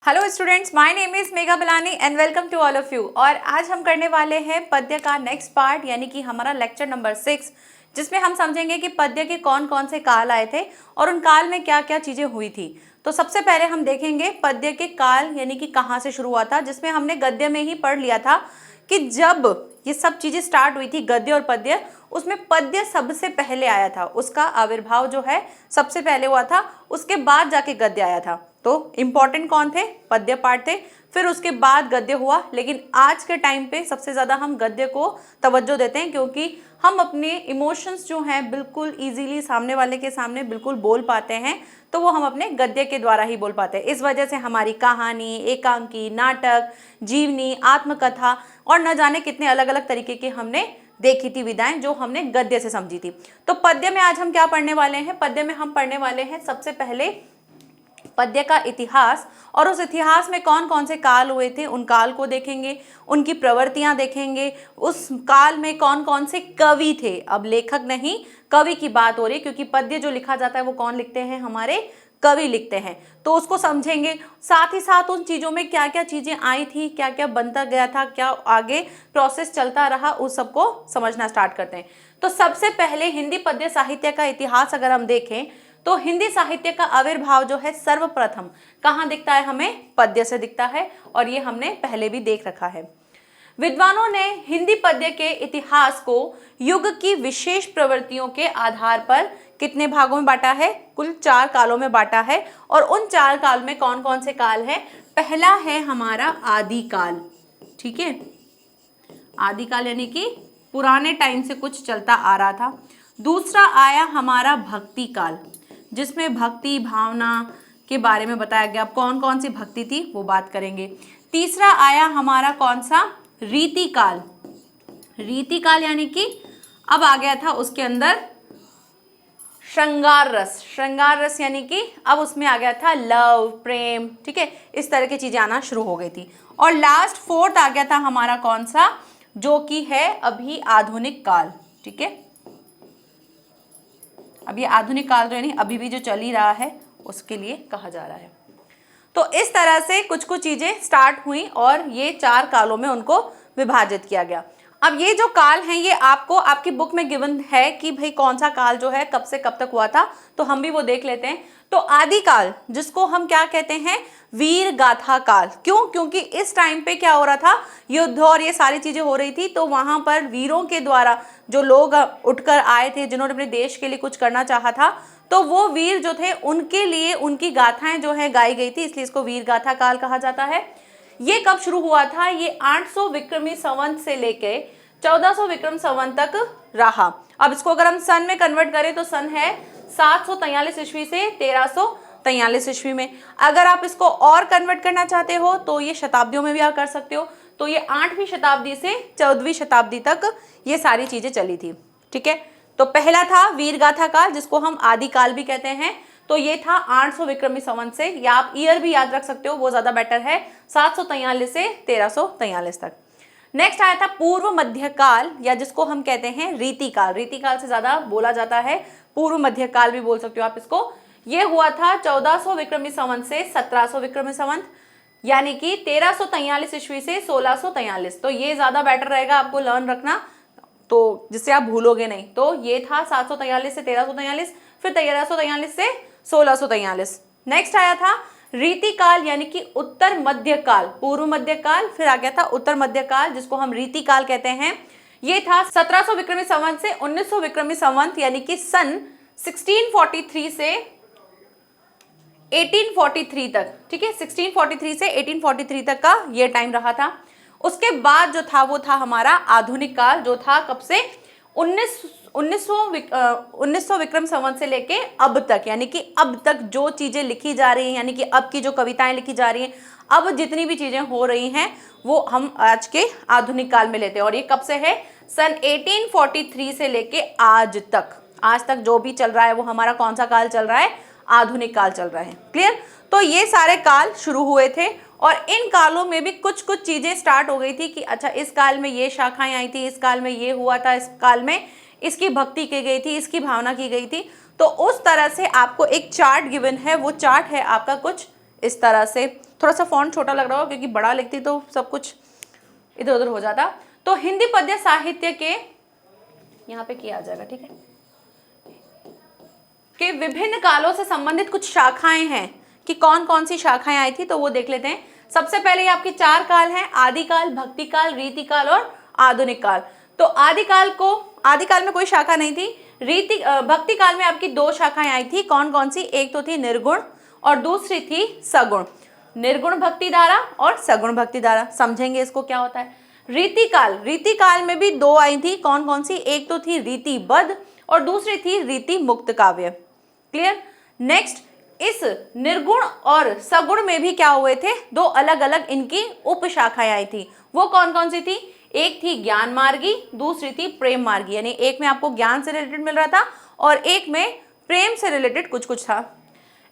Hello students, my name is Megha Balani and welcome to all of you. और आज हम करने वाले हैं पद्य का नेक्स्ट पार्ट, यानी कि हमारा लेक्चर नंबर 6, जिसमें हम समझेंगे कि पद्य के कौन कौन से काल आए थे और उन काल में क्या क्या चीज़ें हुई थी। तो सबसे पहले हम देखेंगे पद्य के काल, यानी कि कहाँ से शुरू हुआ था, जिसमें हमने गद्य में ही पढ़ लिया था कि जब ये सब चीज़ें स्टार्ट हुई थी गद्य और पद्य, उसमें पद्य सबसे पहले आया था, उसका आविर्भाव जो है सबसे पहले हुआ था, उसके बाद जाके गद्य आया था। तो इम्पॉर्टेंट कौन थे? पद्य पाठ थे, फिर उसके बाद गद्य हुआ। लेकिन आज के टाइम पे सबसे ज़्यादा हम गद्य को तवज्जो देते हैं, क्योंकि हम अपने इमोशंस जो हैं बिल्कुल इजीली सामने वाले के सामने बिल्कुल बोल पाते हैं, तो वो हम अपने गद्य के द्वारा ही बोल पाते हैं। इस वजह से हमारी कहानी, एकांकी, नाटक, जीवनी, आत्मकथा और न जाने कितने अलग अलग तरीके की हमने देखी थी विधाएं, जो हमने गद्य से समझी थी। तो पद्य में आज हम क्या पढ़ने वाले हैं? पद्य में हम पढ़ने वाले हैं सबसे पहले पद्य का इतिहास, और उस इतिहास में कौन कौन से काल हुए थे उन काल को देखेंगे, उनकी प्रवृत्तियां देखेंगे, उस काल में कौन कौन से कवि थे। अब लेखक नहीं, कवि की बात हो रही है, क्योंकि पद्य जो लिखा जाता है वो कौन लिखते हैं? हमारे कवि लिखते हैं। तो उसको समझेंगे, साथ ही साथ उन चीज़ों में क्या क्या चीज़ें आई थी, क्या क्या बनता गया था, क्या आगे प्रोसेस चलता रहा, उस सबको समझना स्टार्ट करते हैं। तो सबसे पहले हिंदी पद्य साहित्य का इतिहास अगर हम देखें तो हिंदी साहित्य का आविर्भाव जो है सर्वप्रथम कहाँ दिखता है? हमें पद्य से दिखता है, और ये हमने पहले भी देख रखा है। विद्वानों ने हिंदी पद्य के इतिहास को युग की विशेष प्रवृत्तियों के आधार पर कितने भागों में बांटा है? कुल 4 कालों में बांटा है। और उन 4 काल में कौन कौन से काल है? पहला है हमारा आदिकाल, ठीक है, आदिकाल यानी कि पुराने टाइम से कुछ चलता आ रहा था। दूसरा आया हमारा भक्ति काल, जिसमें भक्ति भावना के बारे में बताया गया, कौन कौन सी भक्ति थी वो बात करेंगे। तीसरा आया हमारा कौन सा? रीति काल। रीति काल यानी कि अब आ गया था उसके अंदर श्रृंगार रस। श्रृंगार रस यानी कि अब उसमें आ गया था लव, प्रेम, ठीक है, इस तरह की चीजें आना शुरू हो गई थी। और लास्ट 4th आ गया था हमारा कौन सा? जो कि है अभी आधुनिक काल, ठीक है। अब ये आधुनिक काल जो यानी अभी भी जो चल ही रहा है उसके लिए कहा जा रहा है। तो इस तरह से कुछ कुछ चीजें स्टार्ट हुई और ये 4 कालों में उनको विभाजित किया गया। अब ये जो काल हैं ये आपको आपकी बुक में गिवन है कि भाई कौन सा काल जो है कब से कब तक हुआ था, तो हम भी वो देख लेते हैं। तो आदिकाल, जिसको हम क्या कहते हैं? वीर गाथा काल। क्यों? क्योंकि इस टाइम पे क्या हो रहा था? युद्ध और ये सारी चीजें हो रही थी, तो वहां पर वीरों के द्वारा जो लोग उठकर आए थे, जिन्होंने अपने देश के लिए कुछ करना चाहा था, तो वो वीर जो थे उनके लिए उनकी गाथाएं जो है गाई गई थी, इसलिए इसको वीर गाथा काल कहा जाता है। ये कब शुरू हुआ था? ये 800 विक्रमी संवत से लेके 1400 विक्रम संवत तक रहा। अब इसको अगर हम सन में कन्वर्ट करें तो सन है 743 ईस्वी से 1343 ईस्वी में। अगर आप इसको और कन्वर्ट करना चाहते हो तो ये शताब्दियों में भी आप कर सकते हो। तो ये 8वीं शताब्दी से 14वीं शताब्दी तक ये सारी चीजें चली थी, ठीक है। तो पहला था वीरगाथा काल, जिसको हम आदिकाल भी कहते हैं। तो ये था 800 विक्रमी संवत से, या आप ईयर भी याद रख सकते हो, वो ज्यादा बेटर है, 743 से 1343 तक। नेक्स्ट आया था पूर्व मध्य काल, या जिसको हम कहते हैं रीतिकाल। रीतिकाल से ज्यादा बोला जाता है, पूर्व मध्य काल भी बोल सकते हो आप इसको। ये हुआ था 1400 विक्रमी संवत से 1700 विक्रमी संवत, यानी कि 1343 ईस्वी से 1643। तो ये ज्यादा बेटर रहेगा आपको लर्न रखना, तो जिससे आप भूलोगे नहीं। तो ये था 743 से 1343, फिर 1343 से 1643। नेक्स्ट आया था रीतिकाल, यानी कि उत्तर मध्य काल। पूर्व मध्य काल, फिर आ गया था उत्तर मध्य काल, जिसको हम रीतिकाल कहते हैं। ये था 1700 विक्रमी संवत से 1900 विक्रमी संवत, यानी कि सन 1643 से 1843 तक, ठीक है, 1643 से 1843 तक का ये टाइम रहा था। उसके बाद जो था वो था हमारा आधुनिक काल, जो था कब से? 1900 विक्रम संवत से लेके अब तक, यानी कि अब तक जो चीजें लिखी जा रही हैं, यानी कि अब की जो कविताएं लिखी जा रही हैं, अब जितनी भी चीजें हो रही हैं वो हम आज के आधुनिक काल में लेते हैं। और ये कब से है? सन 1843 से लेके आज तक। आज तक जो भी चल रहा है वो हमारा कौन सा काल चल रहा है? आधुनिक काल चल रहा है। क्लियर? तो ये सारे काल शुरू हुए थे, और इन कालों में भी कुछ कुछ चीजें स्टार्ट हो गई थी कि अच्छा इस काल में ये शाखाएं आई थी, इस काल में ये हुआ था, इस काल में इसकी भक्ति की गई थी, इसकी भावना की गई थी। तो उस तरह से आपको एक चार्ट गिवन है, वो चार्ट है आपका कुछ इस तरह से। थोड़ा सा फॉन्ट छोटा लग रहा हो क्योंकि बड़ा लिखती तो सब कुछ इधर उधर हो जाता। तो हिंदी पद्य साहित्य के यहाँ पे किया जाएगा, ठीक है, कि विभिन्न कालों से संबंधित कुछ शाखाएं हैं कि कौन कौन सी शाखाएं आई थी, तो वो देख लेते हैं। सबसे पहले आपके 4 काल हैं, आदिकाल, भक्तिकाल, रीतिकाल और आधुनिक काल। तो आदिकाल में कोई शाखा नहीं थी। भक्ति काल में आपकी 2 शाखाएं आई थी, कौन कौन सी, एक तो थी निर्गुण और दूसरी थी सगुण। निर्गुण भक्ति धारा और सगुण भक्ति धारा, समझेंगे इसको क्या होता है। रीतिकाल में भी 2 आई थी, कौन कौन सी, एक तो थी रीतिबद्ध और दूसरी थी रीति मुक्त काव्य। क्लियर। नेक्स्ट, इस निर्गुण और सगुण में भी क्या हुए थे, 2 अलग अलग इनकी उप शाखाएं आई थी। वो कौन कौन सी थी, एक थी ज्ञान मार्गी, दूसरी थी प्रेम मार्गी, यानी एक में आपको ज्ञान से रिलेटेड मिल रहा था और एक में प्रेम से रिलेटेड कुछ कुछ था।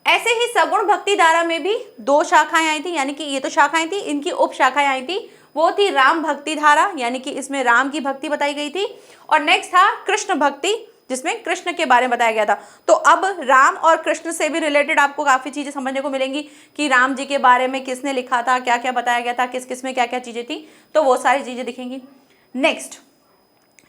ऐसे ही सगुण भक्ति धारा में भी 2 शाखाएं आई थी, यानी कि ये तो शाखाएं थी, इनकी उप शाखाएं आई थी। वो थी राम भक्ति धारा, यानी कि इसमें राम की भक्ति बताई गई थी, और नेक्स्ट था कृष्ण भक्ति, जिसमें कृष्ण के बारे में बताया गया था। तो अब राम और कृष्ण से भी रिलेटेड आपको काफी चीजें समझने को मिलेंगी कि राम जी के बारे में किसने लिखा था, क्या क्या बताया गया था, किस किस में क्या क्या चीजें थी, तो वो सारी चीजें दिखेंगी। नेक्स्ट,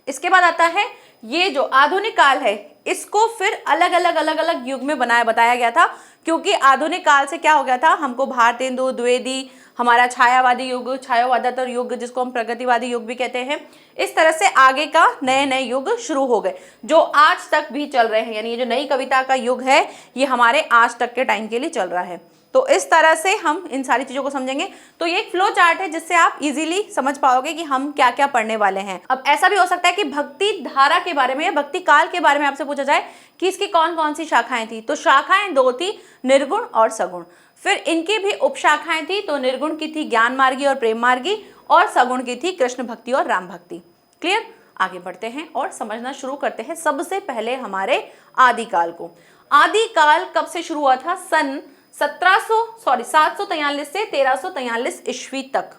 इसके बाद आता है ये जो आधुनिक काल है, इसको फिर अलग अलग युग में बताया गया था, क्योंकि आधुनिक काल से क्या हो गया था, हमको भारतेंदु द्विवेदी, हमारा छायावादी युग, छायावादातर युग, जिसको हम प्रगतिवादी युग भी कहते हैं, इस तरह से आगे का नए नए युग शुरू हो गए जो आज तक भी चल रहे हैं। यानी ये जो नई कविता का युग है ये हमारे आज तक के टाइम के लिए चल रहा है। तो इस तरह से हम इन सारी चीजों को समझेंगे। तो ये एक फ्लो चार्ट है जिससे आप इजीली समझ पाओगे कि हम क्या क्या पढ़ने वाले हैं। अब ऐसा भी हो सकता है कि भक्ति धारा के बारे में या भक्ति काल के बारे में आपसे पूछा जाए कि इसकी कौन कौन सी शाखाएं थी। तो शाखाएं 2 थी, निर्गुण और सगुण। फिर इनकी भी उपशाखाएं थी, तो निर्गुण की थी ज्ञान मार्गी और प्रेम मार्गी, और सगुण की थी कृष्ण भक्ति और राम भक्ति। क्लियर। आगे बढ़ते हैं और समझना शुरू करते हैं सबसे पहले हमारे आदिकाल को। आदिकाल कब से शुरू हुआ था, सन 743 से 1343 ईस्वी तक।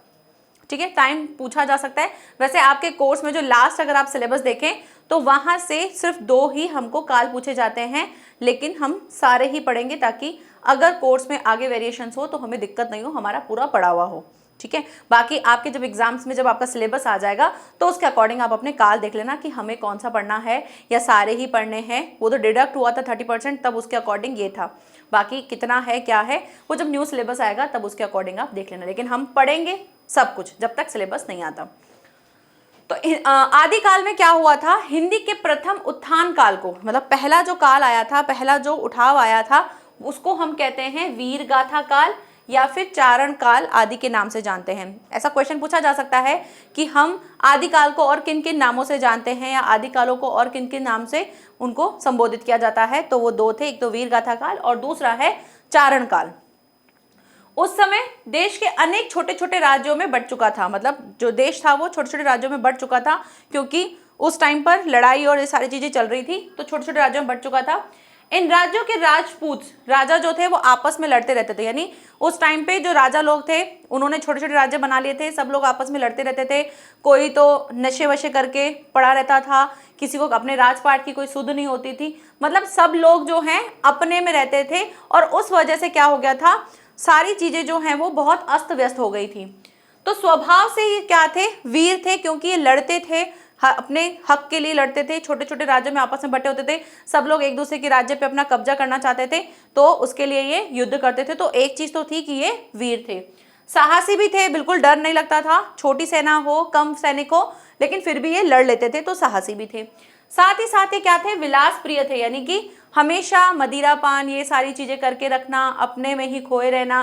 ठीक है, टाइम पूछा जा सकता है। वैसे आपके कोर्स में जो लास्ट अगर आप सिलेबस देखें तो वहां से सिर्फ 2 ही हमको काल पूछे जाते हैं, लेकिन हम सारे ही पढ़ेंगे ताकि अगर कोर्स में आगे वेरिएशंस हो तो हमें दिक्कत नहीं हो, हमारा पूरा पढ़ा हुआ हो। ठीक है, बाकी आपके जब एग्जाम्स में जब आपका सिलेबस आ जाएगा तो उसके अकॉर्डिंग आप अपने काल देख लेना कि हमें कौन सा पढ़ना है या सारे ही पढ़ने हैं। वो तो डिडक्ट हुआ था 30%, तब उसके अकॉर्डिंग ये था। बाकी कितना है क्या है वो जब न्यू सिलेबस आएगा तब उसके अकॉर्डिंग आप देख लेना, लेकिन हम पढ़ेंगे सब कुछ जब तक सिलेबस नहीं आता। तो आदिकाल में क्या हुआ था, हिंदी के प्रथम उत्थान काल को, मतलब पहला जो काल आया था, पहला जो उठाव आया था, उसको हम कहते हैं वीर गाथा काल या फिर चारण काल आदि के नाम से जानते हैं। ऐसा क्वेश्चन पूछा जा सकता है कि हम आदिकाल को और किन किन नामों से जानते हैं या आदिकालों को और किन किन नाम से उनको संबोधित किया जाता है। तो वो 2 थे, एक तो वीर गाथा काल और दूसरा है चारण काल। उस समय देश के अनेक छोटे छोटे राज्यों में बंट चुका था, मतलब जो देश था वो छोटे छोटे राज्यों में बंट चुका था, क्योंकि उस टाइम पर लड़ाई और ये सारी चीजें चल रही थी, तो छोटे छोटे राज्यों में बंट चुका था। इन राज्यों के राजपूत राजा जो थे वो आपस में लड़ते रहते थे, यानी उस टाइम पे जो राजा लोग थे उन्होंने छोटे छोटे राज्य बना लिए थे, सब लोग आपस में लड़ते रहते थे। कोई तो नशे वशे करके पड़ा रहता था, किसी को अपने राजपाट की कोई सुध नहीं होती थी, मतलब सब लोग जो हैं अपने में रहते थे, और उस वजह से क्या हो गया था, सारी चीजें जो हैं वो बहुत अस्त व्यस्त हो गई थी। तो स्वभाव से ये क्या थे, वीर थे, क्योंकि ये लड़ते थे, अपने हक के लिए लड़ते थे। छोटे छोटे राज्यों में आपस में बटे होते थे, सब लोग एक दूसरे के राज्य पे अपना कब्जा करना चाहते थे, तो उसके लिए ये युद्ध करते थे। तो एक चीज तो थी कि ये वीर थे, साहसी भी थे, बिल्कुल डर नहीं लगता था, छोटी सेना हो कम सैनिक हो लेकिन फिर भी ये लड़ लेते थे, तो साहसी भी थे। साथ ही क्या थे, विलास प्रिय थे, यानी कि हमेशा मदिरा पान ये सारी चीजें करके रखना, अपने में ही खोए रहना,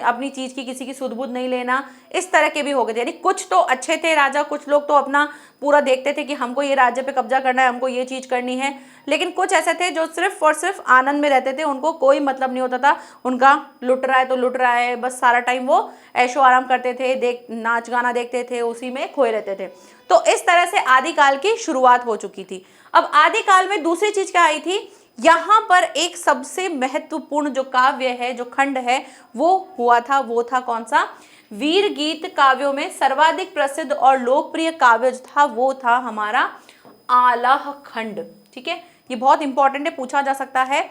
अपनी चीज की किसी की सुध-बुध नहीं लेना, इस तरह के भी हो गए थे। यानी कुछ तो अच्छे थे राजा, कुछ लोग तो अपना पूरा देखते थे कि हमको ये राज्य पे कब्जा करना है, हमको ये चीज करनी है, लेकिन कुछ ऐसे थे जो सिर्फ और सिर्फ आनंद में रहते थे, उनको कोई मतलब नहीं होता था, उनका लुट रहा है तो लुट रहा है, बस सारा टाइम वो ऐशो आराम करते थे, नाच गाना देखते थे, उसी में खोए रहते थे। तो इस तरह से आदिकाल की शुरुआत हो चुकी थी। अब आदिकाल में दूसरी चीज क्या आई थी, यहाँ पर एक सबसे महत्वपूर्ण जो काव्य है, जो खंड है वो हुआ था, वो था कौन सा, वीर गीत काव्यों में सर्वाधिक प्रसिद्ध और लोकप्रिय काव्य जो था वो था हमारा आलाह खंड। ठीक है, ये बहुत इंपॉर्टेंट है, पूछा जा सकता है।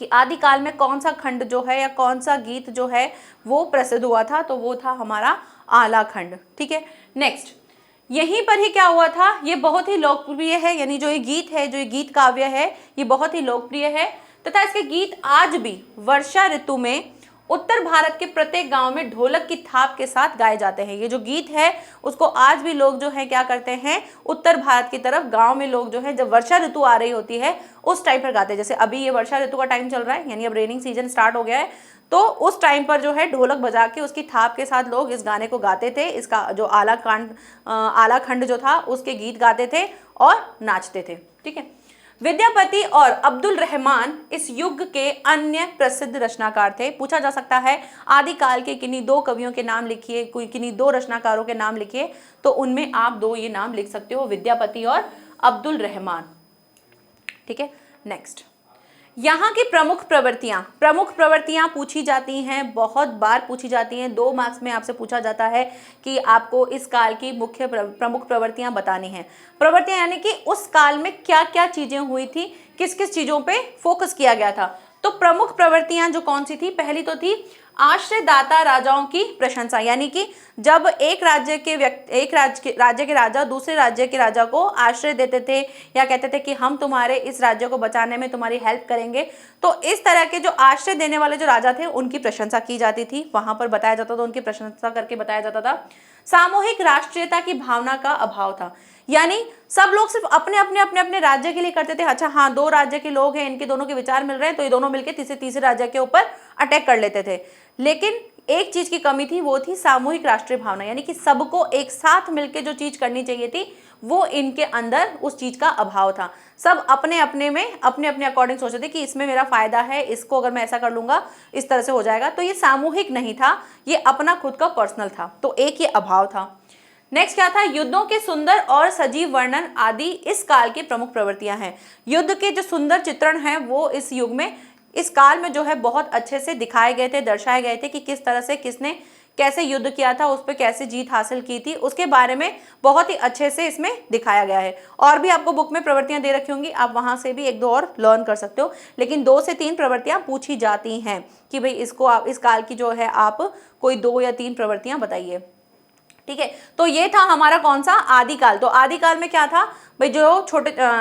कि आदिकाल में कौन सा खंड जो है या कौन सा गीत जो है वो प्रसिद्ध हुआ था, तो वो था हमारा आला खंड। ठीक है, नेक्स्ट यहीं पर ही क्या हुआ था, ये बहुत ही लोकप्रिय है, यानी जो ये गीत है, जो ये गीत काव्य है, ये बहुत ही लोकप्रिय है तथा इसके गीत आज भी वर्षा ऋतु में उत्तर भारत के प्रत्येक गांव में ढोलक की थाप के साथ गाए जाते हैं। ये जो गीत है उसको आज भी लोग जो है क्या करते हैं, उत्तर भारत की तरफ गांव में लोग जो है जब वर्षा ऋतु आ रही होती है उस टाइम पर गाते हैं। जैसे अभी ये वर्षा ऋतु का टाइम चल रहा है, यानी अब रेनिंग सीजन स्टार्ट हो गया है, तो उस टाइम पर जो है ढोलक बजा के उसकी थाप के साथ लोग इस गाने को गाते थे। इसका जो आला खंड जो था उसके गीत गाते थे और नाचते थे। ठीक है, विद्यापति और अब्दुल रहमान इस युग के अन्य प्रसिद्ध रचनाकार थे। पूछा जा सकता है आदिकाल के किन्हीं दो कवियों के नाम लिखिए, कोई किन्हीं दो रचनाकारों के नाम लिखिए, तो उनमें आप दो ये नाम लिख सकते हो, विद्यापति और अब्दुल रहमान। ठीक है, नेक्स्ट यहाँ की प्रमुख प्रवृत्तियां पूछी जाती हैं, बहुत बार पूछी जाती हैं। 2 मार्क्स में आपसे पूछा जाता है कि आपको इस काल की मुख्य प्रमुख प्रवृत्तियां बतानी हैं। प्रवृत्तियां यानी कि उस काल में क्या क्या चीजें हुई थी, किस किस चीजों पे फोकस किया गया था। तो प्रमुख प्रवृत्तियां जो कौन सी थी, पहली तो थी आश्रयदाता राजाओं की प्रशंसा, यानी कि जब एक राज्य के राजा दूसरे राज्य के राजा को आश्रय देते थे या कहते थे कि हम तुम्हारे इस राज्य को बचाने में तुम्हारी हेल्प करेंगे, तो इस तरह के जो आश्रय देने वाले जो राजा थे उनकी प्रशंसा की जाती थी, वहां पर बताया जाता था, उनकी प्रशंसा करके बताया जाता था। सामूहिक राष्ट्रीयता की भावना का अभाव था, यानी सब लोग सिर्फ अपने राज्य के लिए करते थे। अच्छा हाँ, 2 राज्य के लोग हैं, इनके दोनों के विचार मिल रहे हैं, तो ये दोनों मिलकर तीसरे राज्य के ऊपर अटैक कर लेते थे। लेकिन एक चीज की कमी थी, वो थी सामूहिक राष्ट्रीय भावना, यानी कि सबको एक साथ मिलकर जो चीज करनी चाहिए थी वो इनके अंदर उस चीज का अभाव था। सब अपने अपने अकॉर्डिंग सोचते थे कि इसमें मेरा फायदा है, इसको अगर मैं ऐसा कर लूंगा इस तरह से हो जाएगा। तो ये सामूहिक नहीं था, ये अपना खुद का पर्सनल था, तो एक ये अभाव था। नेक्स्ट क्या था, युद्धों के सुंदर और सजीव वर्णन आदि इस काल की प्रमुख प्रवृत्तियां हैं। युद्ध के जो सुंदर चित्रण हैं वो इस युग में, इस काल में जो है बहुत अच्छे से दिखाए गए थे, दर्शाए गए थे कि किस तरह से किसने कैसे युद्ध किया था, उस पर कैसे जीत हासिल की थी, उसके बारे में बहुत ही अच्छे से इसमें दिखाया गया है। और भी आपको बुक में प्रवृत्तियां दे रखी होंगी, आप वहां से भी 1-2 और लर्न कर सकते हो, लेकिन 2 से 3 प्रवृत्तियां पूछी जाती हैं कि भाई इसको आप इस काल की जो है आप कोई 2 या 3 प्रवृत्तियां बताइए। ठीक है, तो ये था हमारा कौन सा, आदिकाल। तो आदिकाल में क्या था भाई, जो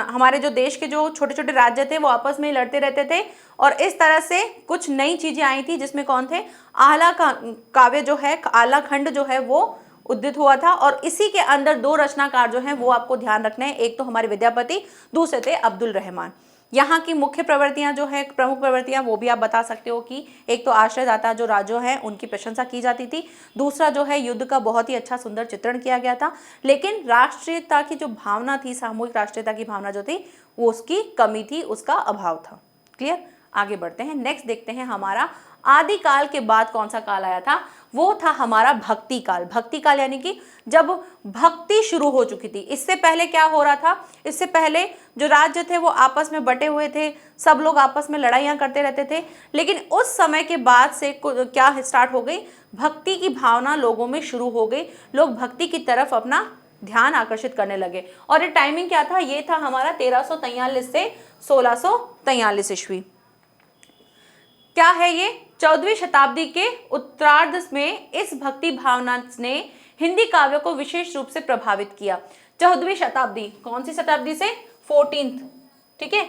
हमारे जो देश के जो छोटे छोटे राज्य थे वो आपस में लड़ते रहते थे, और इस तरह से कुछ नई चीजें आई थी जिसमें कौन थे, आला काव्य जो है, आला खंड जो है वो उद्दित हुआ था। और इसी के अंदर 2 रचनाकार जो हैं वो आपको ध्यान रखने हैं, एक तो हमारे विद्यापति, दूसरे थे अब्दुल रहमान। यहाँ की मुख्य प्रवृत्तियां जो है, प्रमुख प्रवृत्तियां, वो भी आप बता सकते हो कि एक तो आश्रयदाता जो राजा हैं उनकी प्रशंसा की जाती थी, दूसरा जो है युद्ध का बहुत ही अच्छा सुंदर चित्रण किया गया था, लेकिन राष्ट्रीयता की जो भावना थी, सामूहिक राष्ट्रीयता की भावना जो थी वो उसकी कमी थी, उसका अभाव था। क्लियर, आगे बढ़ते हैं। नेक्स्ट देखते हैं हमारा आदिकाल के बाद कौन सा काल आया था, वो था हमारा भक्ति काल। भक्ति काल यानी कि जब भक्ति शुरू हो चुकी थी। इससे पहले क्या हो रहा था, इससे पहले जो राज्य थे वो आपस में बटे हुए थे, सब लोग आपस में लड़ाइयाँ करते रहते थे, लेकिन उस समय के बाद से क्या स्टार्ट हो गई, भक्ति की भावना लोगों में शुरू हो गई, लोग भक्ति की तरफ अपना ध्यान आकर्षित करने लगे। और ये टाइमिंग क्या था, ये था हमारा 1343 से 1643 ईस्वी। क्या है ये, 14वीं शताब्दी के उत्तरार्ध में इस भक्ति भावना ने हिंदी काव्य को विशेष रूप से प्रभावित किया। 14वीं शताब्दी, कौन सी शताब्दी से, 14th। ठीक है,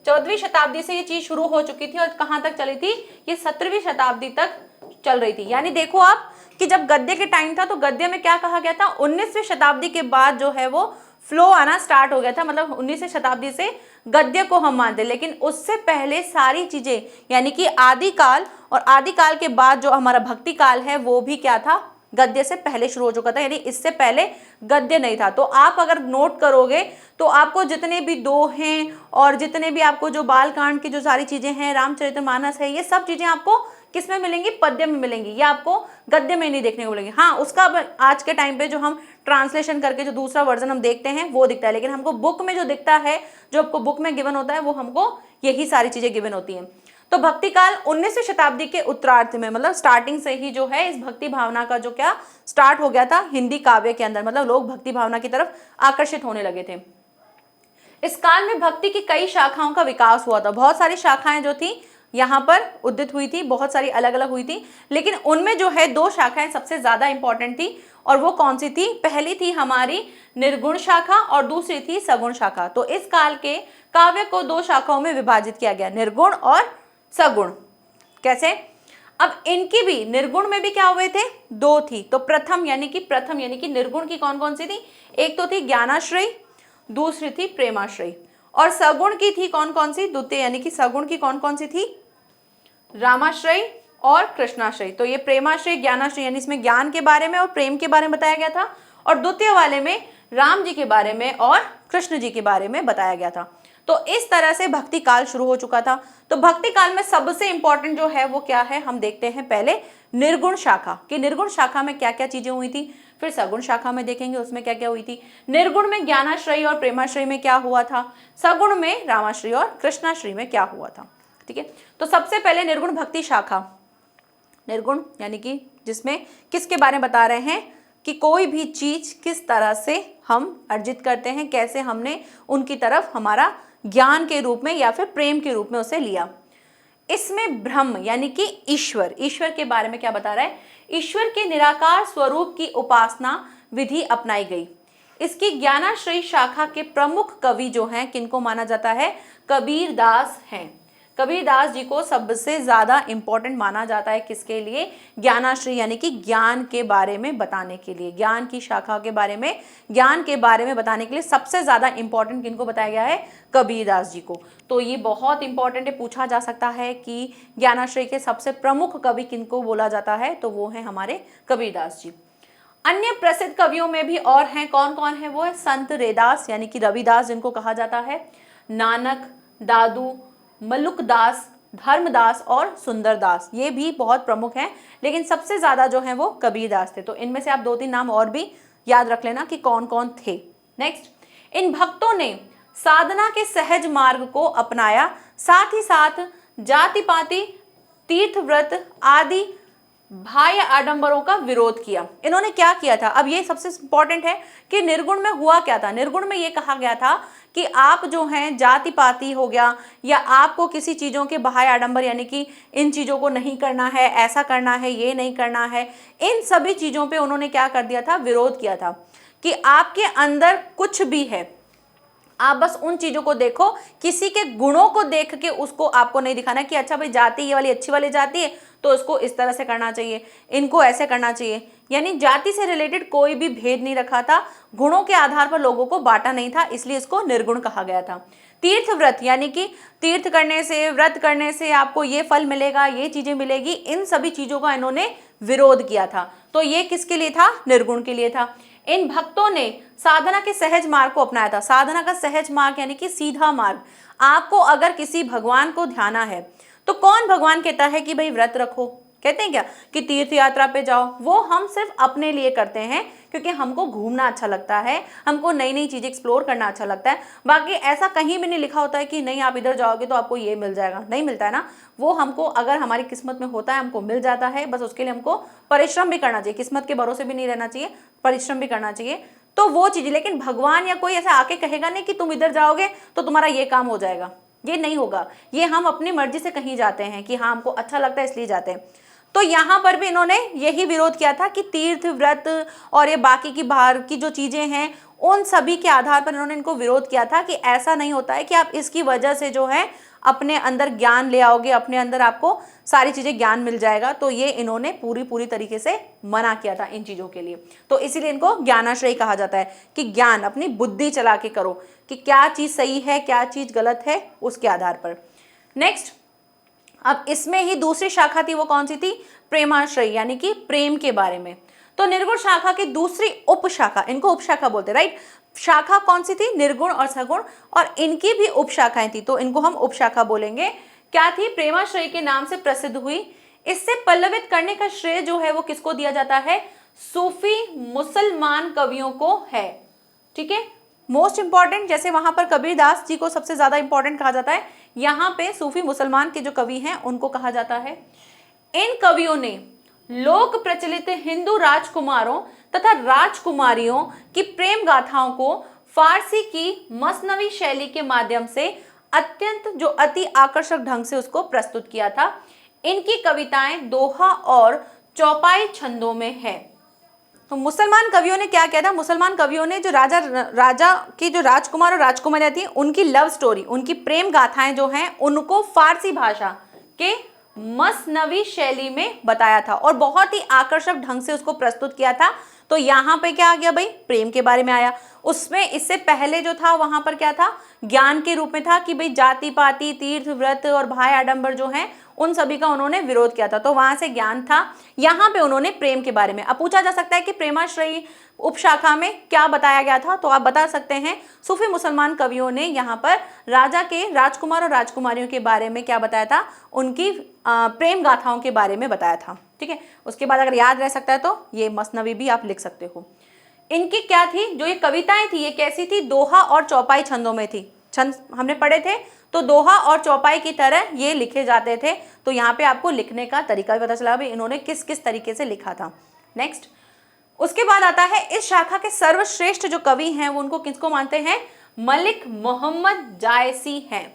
14वीं शताब्दी से ये चीज शुरू हो चुकी थी और कहां तक चली थी, ये 17वीं शताब्दी तक चल रही थी। यानी देखो आप कि जब गद्य के टाइम था तो गद्य में क्या कहा गया था, 19वीं शताब्दी के बाद जो है वो फ्लो आना स्टार्ट हो गया था, मतलब 19वीं शताब्दी से गद्य को हम मानते, लेकिन उससे पहले सारी चीजें यानी कि आदिकाल और आदिकाल के बाद जो हमारा भक्ति काल है वो भी क्या था, गद्य से पहले शुरू हो चुका था, यानी इससे पहले गद्य नहीं था। तो आप अगर नोट करोगे तो आपको जितने भी दोहे और जितने भी आपको जो बालकांड की जो सारी चीजें हैं, रामचरितमानस है, ये सब चीजें आपको किस में मिलेंगी, पद्य में मिलेंगी, ये आपको गद्य में नहीं देखने को मिलेंगी। हाँ, उसका आज के टाइम पे जो हम ट्रांसलेशन करके जो दूसरा वर्जन हम देखते हैं वो दिखता है, लेकिन हमको बुक में जो दिखता है, जो आपको बुक में गिवन होता है, वो हमको यही सारी चीजें गिवन होती हैं। तो भक्ति काल 19वीं शताब्दी के उत्तरार्ध में, मतलब स्टार्टिंग से ही जो है इस भक्ति भावना का जो क्या स्टार्ट हो गया था हिंदी काव्य के अंदर, मतलब लोग भक्ति भावना की तरफ आकर्षित होने लगे थे। इस काल में भक्ति की कई शाखाओं का विकास हुआ था, बहुत सारी शाखाएं जो थी यहाँ पर उद्दित हुई थी, बहुत सारी अलग अलग हुई थी, लेकिन उनमें जो है 2 शाखाएं सबसे ज्यादा इंपॉर्टेंट थी। और वो कौन सी थी? पहली थी हमारी निर्गुण शाखा और दूसरी थी सगुण शाखा। तो इस काल के काव्य को 2 शाखाओं में विभाजित किया गया, निर्गुण और सगुण। कैसे? अब इनकी भी निर्गुण में भी क्या हुए थे? 2 थी। तो प्रथम यानी कि निर्गुण की कौन कौन सी थी? एक तो थी ज्ञानाश्रयी, दूसरी थी प्रेमाश्रयी। और सगुण की थी कौन कौन सी? द्वितीय यानी कि सगुण की कौन कौन सी थी? रामाश्रयी और कृष्णाश्रयी। तो ये प्रेमाश्रयी, ज्ञानाश्रयी यानी इसमें ज्ञान के बारे में और प्रेम के बारे में बताया गया था, और द्वितीय वाले में राम जी के बारे में और कृष्ण जी के बारे में बताया गया था। तो इस तरह से भक्ति काल शुरू हो चुका था। तो भक्ति काल में सबसे इंपॉर्टेंट जो है वो क्या है, हम देखते हैं पहले निर्गुण शाखा कि निर्गुण शाखा में क्या क्या चीजें हुई थी, फिर सगुण शाखा में देखेंगे उसमें क्या क्या हुई थी। निर्गुण में ज्ञानाश्रयी और प्रेमाश्रयी में क्या हुआ था, सगुण में रामाश्रयी और कृष्णाश्रयी में क्या हुआ था। ठीक है, तो सबसे पहले निर्गुण भक्ति शाखा। निर्गुण यानी कि जिसमें किसके बारे में बता रहे हैं कि कोई भी चीज किस तरह से हम अर्जित करते हैं, कैसे हमने उनकी तरफ हमारा ज्ञान के रूप में या फिर प्रेम के रूप में उसे लिया। इसमें ब्रह्म यानी कि ईश्वर के बारे में क्या बता रहा है, ईश्वर के निराकार स्वरूप की उपासना विधि अपनाई गई। इसकी ज्ञानाश्रयी शाखा के प्रमुख कवि जो हैं, किनको माना जाता है? कबीर दास हैं। कबीर दास जी को सबसे ज्यादा इंपॉर्टेंट माना जाता है किसके लिए? ज्ञानाश्रयी यानी कि ज्ञान के बारे में बताने के लिए, ज्ञान की शाखा के बारे में, ज्ञान के बारे में बताने के लिए सबसे ज्यादा इंपॉर्टेंट किनको बताया गया है? कबीर दास जी को। तो ये बहुत इंपॉर्टेंट है, पूछा जा सकता है कि ज्ञानाश्रयी के सबसे प्रमुख कवि किनको बोला जाता है, तो वो है हमारे कबीर दास जी। अन्य प्रसिद्ध कवियों में भी और हैं, कौन कौन है वो है? संत रैदास यानी कि रविदास जिनको कहा जाता है, नानक, दादू, मलुकदास, धर्मदास और सुंदरदास, ये भी बहुत प्रमुख हैं, लेकिन सबसे ज्यादा जो है वो कबीरदास थे। तो इनमें से आप 2-3 नाम और भी याद रख लेना कि कौन कौन थे। नेक्स्ट, इन भक्तों ने साधना के सहज मार्ग को अपनाया, साथ ही साथ जाति पाति, तीर्थ व्रत आदि बाह्य आडंबरों का विरोध किया। इन्होंने क्या किया था? अब ये सबसे इंपॉर्टेंट है कि निर्गुण में हुआ क्या था। निर्गुण में ये कहा गया था कि आप जो हैं जाति पाति हो गया, या आपको किसी चीज़ों के बाह्य आडंबर यानी कि इन चीज़ों को नहीं करना है, ऐसा करना है, ये नहीं करना है, इन सभी चीज़ों पे उन्होंने क्या कर दिया था? विरोध किया था कि आपके अंदर कुछ भी है, आप बस उन चीजों को देखो, किसी के गुणों को देख के उसको आपको नहीं दिखाना कि अच्छा भाई जाति ये वाली अच्छी वाली जाति है तो उसको इस तरह से करना चाहिए, इनको ऐसे करना चाहिए। यानी जाति से रिलेटेड कोई भी भेद नहीं रखा था, गुणों के आधार पर लोगों को बांटा नहीं था, इसलिए इसको निर्गुण कहा गया था। तीर्थ व्रत यानी कि तीर्थ करने से, व्रत करने से आपको ये फल मिलेगा, ये चीजें मिलेगी, इन सभी चीजों का इन्होंने विरोध किया था। तो ये किसके लिए था? निर्गुण के लिए था। इन भक्तों ने साधना के सहज मार्ग को अपनाया था। साधना का सहज मार्ग यानी कि सीधा मार्ग। आपको अगर किसी भगवान को ध्याना है तो कौन भगवान कहता है कि भाई व्रत रखो? कहते हैं क्या कि तीर्थ यात्रा पे जाओ? वो हम सिर्फ अपने लिए करते हैं क्योंकि हमको घूमना अच्छा लगता है, हमको नई नई चीजें एक्सप्लोर करना अच्छा लगता है। बाकी ऐसा कहीं भी नहीं लिखा होता है कि नहीं आप इधर जाओगे तो आपको ये मिल जाएगा, नहीं मिलता है ना। वो हमको अगर हमारी किस्मत में होता है हमको मिल जाता है, बस उसके लिए हमको परिश्रम भी करना चाहिए, किस्मत के भरोसे भी नहीं रहना चाहिए, परिश्रम भी करना चाहिए। तो वो चीजें, लेकिन भगवान या कोई ऐसा आके कहेगा नहीं कि तुम इधर जाओगे तो तुम्हारा ये काम हो जाएगा, ये नहीं होगा। ये हम अपनी मर्जी से कहीं जाते हैं कि हाँ हमको अच्छा लगता है इसलिए जाते हैं। तो यहाँ पर भी इन्होंने यही विरोध किया था कि तीर्थ व्रत और ये बाकी की बाहर की जो चीजें हैं उन सभी के आधार पर इन्होंने इनको विरोध किया था कि ऐसा नहीं होता है कि आप इसकी वजह से जो है अपने अंदर ज्ञान ले आओगे, अपने अंदर आपको सारी चीजें ज्ञान मिल जाएगा। तो ये इन्होंने पूरी तरीके से मना किया था इन चीजों के लिए। तो इसीलिए इनको ज्ञानाश्रयी कहा जाता है कि ज्ञान अपनी बुद्धि चला के करो कि क्या चीज सही है, क्या चीज गलत है, उसके आधार पर। नेक्स्ट, अब इसमें ही दूसरी शाखा थी, वो कौन सी थी? प्रेमाश्रयी यानी कि प्रेम के बारे में। तो निर्गुण शाखा की दूसरी उपशाखा, इनको उपशाखा बोलते, राइट। शाखा कौन सी थी? निर्गुण और सगुण, और इनकी भी उपशाखाएं थी, तो इनको हम उपशाखा बोलेंगे। क्या थी? प्रेमाश्रयी के नाम से प्रसिद्ध हुई। इससे पल्लवित करने का श्रेय जो है वो किसको दिया जाता है? सूफी मुसलमान कवियों को है। ठीक है, मोस्ट इंपॉर्टेंट, जैसे वहां पर कबीरदास जी को सबसे ज्यादा इंपॉर्टेंट कहा जाता है, यहाँ पे सूफी मुसलमान के जो कवि हैं उनको कहा जाता है। इन कवियों ने लोक प्रचलित हिंदू राजकुमारों तथा राजकुमारियों की प्रेम गाथाओं को फारसी की मसनवी शैली के माध्यम से अत्यंत जो अति आकर्षक ढंग से उसको प्रस्तुत किया था। इनकी कविताएं दोहा और चौपाई छंदों में है। तो मुसलमान कवियों ने क्या किया था, मुसलमान कवियों ने जो राजा की जो राजकुमार और राजकुमारियां थी उनकी लव स्टोरी, उनकी प्रेम गाथाएं जो हैं उनको फारसी भाषा के मसनवी शैली में बताया था और बहुत ही आकर्षक ढंग से उसको प्रस्तुत किया था। तो यहाँ पे क्या आ गया भाई, प्रेम के बारे में आया। उसमें इससे पहले जो था वहां पर क्या था, ज्ञान के रूप में था कि भाई जाति पाति तीर्थ व्रत और भाई आडंबर जो हैं उन सभी का उन्होंने विरोध किया था, तो वहां से ज्ञान था। यहाँ पे उन्होंने प्रेम के बारे में, अब पूछा जा सकता है कि प्रेमाश्रयी उपशाखा में क्या बताया गया था, तो आप बता सकते हैं सूफी मुसलमान कवियों ने यहाँ पर राजा के राजकुमार और राजकुमारियों के बारे में क्या बताया था, उनकी प्रेम गाथाओं के बारे में बताया था। ठीक है, उसके बाद अगर याद रह सकता है तो ये मसनवी भी आप लिख सकते हो। इनकी क्या थी, जो ये कविताएं थी ये कैसी थी, दोहा और चौपाई छंदों में थी। छंद हमने पढ़े थे, तो दोहा और चौपाई की तरह ये लिखे जाते थे। तो यहाँ पे आपको लिखने का तरीका भी पता चला भाई इन्होंने किस किस तरीके से लिखा था। नेक्स्ट, उसके बाद आता है इस शाखा के सर्वश्रेष्ठ जो कवि हैं वो उनको किसको मानते हैं, मलिक मोहम्मद जायसी हैं।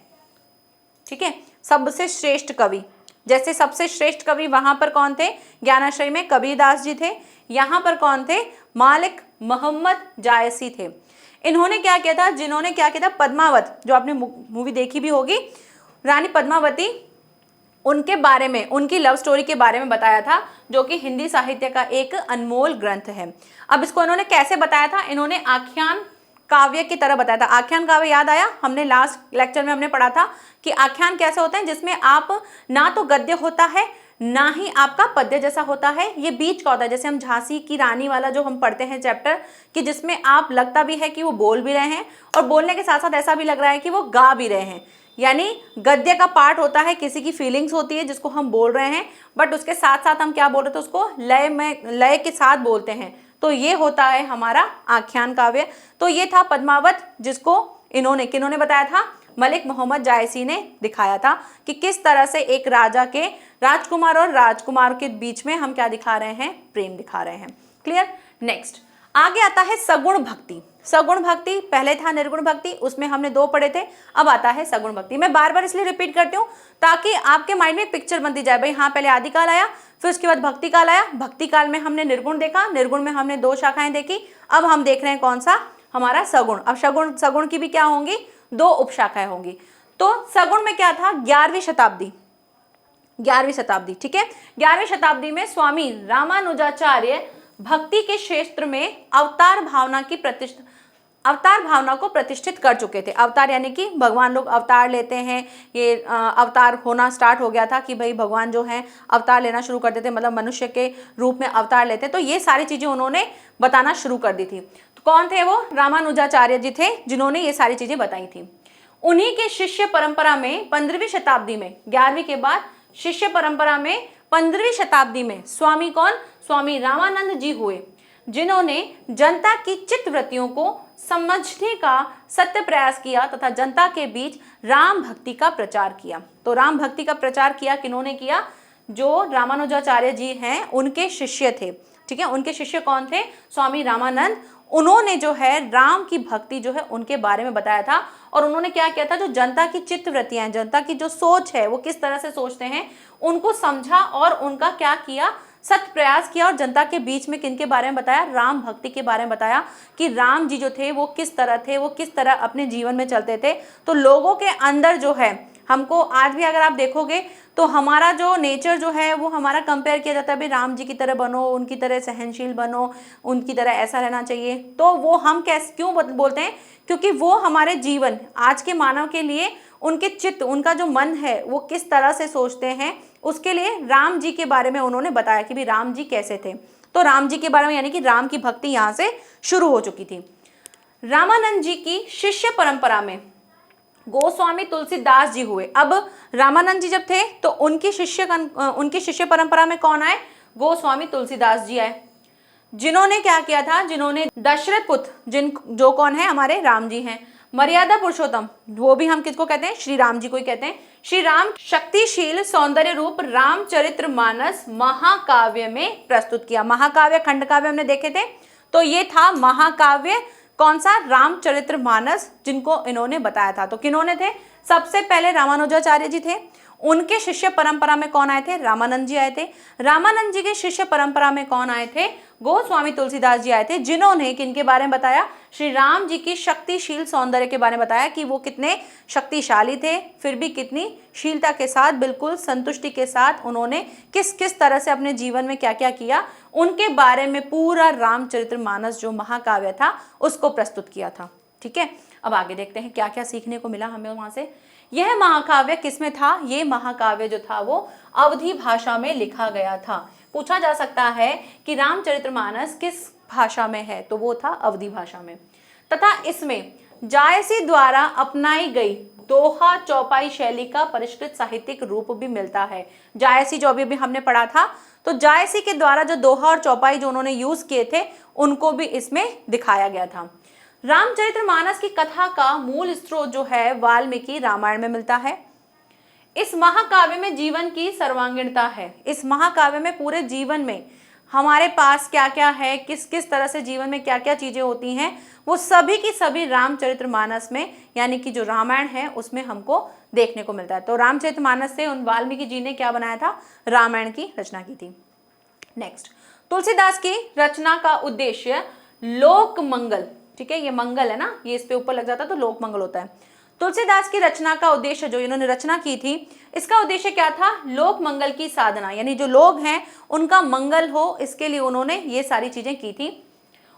ठीक है, सबसे श्रेष्ठ कवि, जैसे सबसे श्रेष्ठ कवि वहां पर कौन थे, ज्ञानाश्रय में कबीरदास जी थे, यहाँ पर कौन थे, मलिक मोहम्मद जायसी थे। इन्होंने क्या किया था, जिन्होंने क्या किया था, पद्मावत जो आपने मूवी देखी भी होगी, रानी पद्मावती, उनके बारे में, उनकी लव स्टोरी के बारे में बताया था, जो कि हिंदी साहित्य का एक अनमोल ग्रंथ है। अब इसको इन्होंने कैसे बताया था, इन्होंने आख्यान काव्य की तरह बताया था। आख्यान काव्य याद आया, हमने लास्ट लेक्चर में हमने पढ़ा था कि आख्यान कैसे होते हैं, जिसमें आप ना तो गद्य होता है ना ही आपका पद्य जैसा होता है, ये बीच का होता है। जैसे हम झांसी की रानी वाला जो हम पढ़ते हैं चैप्टर, कि जिसमें आप लगता भी है कि वो बोल भी रहे हैं और बोलने के साथ साथ ऐसा भी लग रहा है कि वो गा भी रहे हैं। यानी गद्य का पार्ट होता है, किसी की फीलिंग्स होती है जिसको हम बोल रहे हैं, बट उसके साथ साथ हम क्या बोल रहे थे, उसको लय के साथ बोलते हैं। तो ये होता है हमारा आख्यान काव्य। तो ये था पद्मावत, जिसको किन्होंने बताया था, मलिक मोहम्मद जायसी ने दिखाया था कि किस तरह से एक राजा के राजकुमार और राजकुमार के बीच में हम क्या दिखा रहे हैं, प्रेम दिखा रहे हैं। क्लियर। नेक्स्ट आगे आता है सगुण भक्ति। सगुण भक्ति, पहले था निर्गुण भक्ति, उसमें हमने 2 पढ़े थे, अब आता है सगुण भक्ति। मैं बार बार इसलिए रिपीट करती हूँ ताकि आपके माइंड में एक पिक्चर बनती जाए, भाई हाँ पहले आदि काल आया, फिर उसके बाद भक्ति काल आया, भक्ति काल में हमने निर्गुण देखा, निर्गुण में हमने 2 शाखाएं देखी, अब हम देख रहे हैं कौन सा, हमारा सगुण। अब सगुण की भी क्या होंगी, 2 उपशाखाएं होंगी। तो सगुण में क्या था, 11वीं शताब्दी, ठीक है, 11वीं शताब्दी में स्वामी रामानुजाचार्य भक्ति के क्षेत्र में अवतार भावना को प्रतिष्ठित कर चुके थे। अवतार यानी कि भगवान लोग अवतार लेते हैं, ये अवतार होना स्टार्ट हो गया था कि भाई भगवान जो हैं अवतार लेना शुरू कर देते, मतलब मनुष्य के रूप में अवतार लेते। तो ये सारी चीजें उन्होंने बताना शुरू कर दी थी। तो कौन थे वो, रामानुजाचार्य जी थे, जिन्होंने ये सारी चीजें बताई थी। उन्हीं के शिष्य परंपरा में 15वीं शताब्दी में, 11वीं के बाद शिष्य परंपरा में 15वीं शताब्दी में स्वामी कौन, स्वामी रामानंद जी हुए, जिन्होंने जनता की चित्तवृत्तियों को समझने का सत्य प्रयास किया तथा जनता के बीच राम भक्ति का प्रचार किया। तो राम भक्ति का प्रचार किया किन्होंने किया, जो रामानुजाचार्य जी हैं उनके शिष्य थे। ठीक है, उनके शिष्य कौन थे, स्वामी रामानंद। उन्होंने जो है राम की भक्ति जो है उनके बारे में बताया था, और उन्होंने क्या किया था, जो जनता की चित्तवृत्तियां, जनता की जो सोच है वो किस तरह से सोचते हैं, उनको समझा और उनका क्या किया, सत्य प्रयास किया, और जनता के बीच में किनके बारे में बताया, राम भक्ति के बारे में बताया कि राम जी जो थे वो किस तरह थे, वो किस तरह अपने जीवन में चलते थे। तो लोगों के अंदर जो है, हमको आज भी अगर आप देखोगे तो हमारा जो नेचर जो है वो हमारा कंपेयर किया जाता है, भाई राम जी की तरह बनो, उनकी तरह सहनशील बनो, उनकी तरह ऐसा रहना चाहिए। तो वो हम क्यों बोलते हैं, क्योंकि वो हमारे जीवन, आज के मानव के लिए उनके चित्त, उनका जो मन है वो किस तरह से सोचते हैं, उसके लिए राम जी के बारे में उन्होंने बताया कि भाई राम जी कैसे थे। तो राम जी के बारे में, यानी कि राम की भक्ति यहाँ से शुरू हो चुकी थी। रामानंद जी की शिष्य परंपरा में गोस्वामी तुलसीदास जी हुए। अब रामानंद जी जब थे तो उनकी शिष्य परंपरा में कौन आए, गोस्वामी तुलसीदास जी आए, जिन्होंने क्या किया था, जिन्होंने दशरथ पुत्र, जो कौन है, हमारे राम जी हैं, मर्यादा पुरुषोत्तम, वो भी हम किसको कहते हैं, श्री राम जी को ही कहते हैं। श्री राम शक्तिशील सौंदर्य रूप रामचरितमानस महाकाव्य में प्रस्तुत किया। महाकाव्य, खंड काव्य हमने देखे थे, तो ये था महाकाव्य, कौन सा, रामचरितमानस, जिनको इन्होंने बताया था। तो किन्होंने थे, सबसे पहले रामानुजाचार्य जी थे, उनके शिष्य परंपरा में कौन आए थे? रामानंद जी आए थे। रामानंद जी के शिष्य परंपरा में कौन आए थे? गोस्वामी तुलसीदास जी आए थे, जिन्होंने किनके बारे में बताया? श्री राम जी की शक्तिशील सौंदर्य के बारे में बताया कि वो कितने शक्तिशाली थे, फिर भी कितनी शीलता के साथ, बिल्कुल संतुष्टि के साथ उन्होंने किस किस तरह से अपने जीवन में क्या क्या किया, उनके बारे में पूरा रामचरितमानस जो महाकाव्य था उसको प्रस्तुत किया था। ठीक है, अब आगे देखते हैं क्या क्या सीखने को मिला हमें वहां से। यह महाकाव्य किसमें था? ये महाकाव्य जो था वो अवधी भाषा में लिखा गया था। पूछा जा सकता है कि रामचरितमानस किस भाषा में है, तो वो था अवधी भाषा में। तथा इसमें जायसी द्वारा अपनाई गई दोहा चौपाई शैली का परिष्कृत साहित्यिक रूप भी मिलता है। जायसी जो अभी हमने पढ़ा था, तो जायसी के द्वारा जो दोहा और चौपाई जो उन्होंने यूज किए थे उनको भी इसमें दिखाया गया था। रामचरितमानस की कथा का मूल स्रोत जो है वाल्मीकि रामायण में मिलता है। इस महाकाव्य में जीवन की सर्वांगीणता है। इस महाकाव्य में पूरे जीवन में हमारे पास क्या क्या है, किस किस तरह से जीवन में क्या क्या चीजें होती हैं, वो सभी की सभी रामचरितमानस में यानी कि जो रामायण है उसमें हमको देखने को मिलता है। तो रामचरितमानस से उन वाल्मीकि जी ने क्या बनाया था? रामायण की रचना की थी। नेक्स्ट, तुलसीदास की रचना का उद्देश्य लोक मंगल, ठीक है, ये मंगल है ना, ये इस पे ऊपर लग जाता है तो लोक मंगल होता है। तुलसीदास की रचना का उद्देश्य, जो इन्होंने रचना की थी, इसका उद्देश्य क्या था? लोक मंगल की साधना, यानी जो लोग हैं उनका मंगल हो, इसके लिए उन्होंने ये सारी चीजें की थी।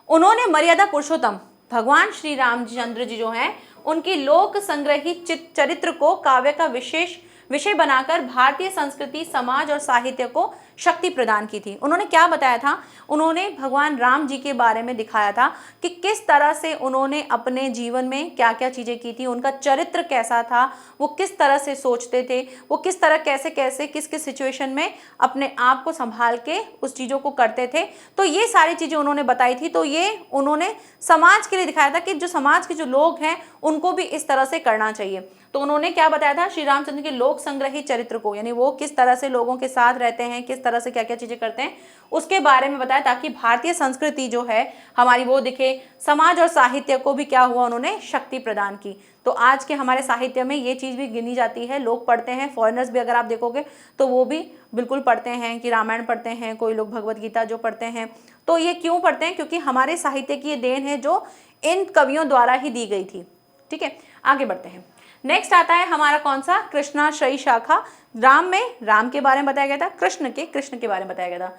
उन्होंने मर्यादा पुरुषोत्तम भगवान श्री रामचंद्र जी जो हैं उनकी लोक संग्रहित चरित्र को काव्य का विशेष विषय बनाकर भारतीय संस्कृति, समाज और साहित्य को शक्ति प्रदान की थी। उन्होंने क्या बताया था? उन्होंने भगवान राम जी के बारे में दिखाया था कि किस तरह से उन्होंने अपने जीवन में क्या क्या चीजें की थी, उनका चरित्र कैसा था, वो किस तरह से सोचते थे, वो किस तरह कैसे कैसे किस किस सिचुएशन में अपने आप को संभाल के उस चीज़ों को करते थे। तो ये सारी चीज़ें उन्होंने बताई थी। तो ये उन्होंने समाज के लिए दिखाया था कि जो समाज के जो लोग हैं उनको भी इस तरह से करना चाहिए। तो उन्होंने क्या बताया था? श्री रामचंद्र के लोक संग्रही चरित्र को, यानी वो किस तरह से लोगों के साथ रहते हैं, किस तरह से क्या क्या चीजें करते हैं, उसके बारे में बताया, ताकि भारतीय संस्कृति जो है हमारी वो दिखे, समाज और साहित्य को भी क्या हुआ, उन्होंने शक्ति प्रदान की। तो आज के हमारे साहित्य में ये चीज भी गिनी जाती है, लोग पढ़ते हैं, फॉरेनर्स भी अगर आप देखोगे तो वो भी बिल्कुल पढ़ते हैं कि रामायण पढ़ते हैं, कोई लोग भगवत गीता जो पढ़ते हैं। तो ये क्यों पढ़ते हैं? क्योंकि हमारे साहित्य की ये देन है जो इन कवियों द्वारा ही दी गई थी। ठीक है, आगे बढ़ते हैं। नेक्स्ट आता है हमारा कौन सा? कृष्णाश्रयी शाखा। राम में राम के बारे में बताया गया था, कृष्ण के बारे में बताया गया था।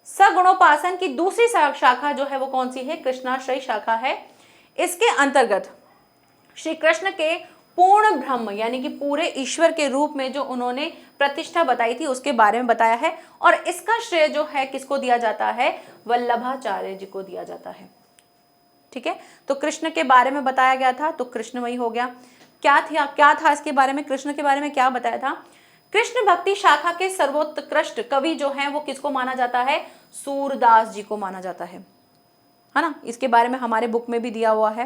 सगुणोपासन की दूसरी शाखा जो है वो कौन सी है? कृष्णाश्रयी शाखा है। इसके अंतर्गत श्री कृष्ण के पूर्ण ब्रह्म यानी कि पूरे ईश्वर के रूप में जो उन्होंने प्रतिष्ठा बताई थी उसके बारे में बताया है। और इसका श्रेय जो है किसको दिया जाता है? वल्लभाचार्य जी को दिया जाता है। ठीक है, तो कृष्ण के बारे में बताया गया था, तो कृष्णमयी हो गया। क्या था इसके बारे में? कृष्ण के बारे में क्या बताया था? कृष्ण भक्ति शाखा के सर्वोत्कृष्ट कवि जो हैं वो किसको माना जाता है? सूरदास जी को माना जाता है ना। इसके बारे में हमारे बुक में भी दिया हुआ है।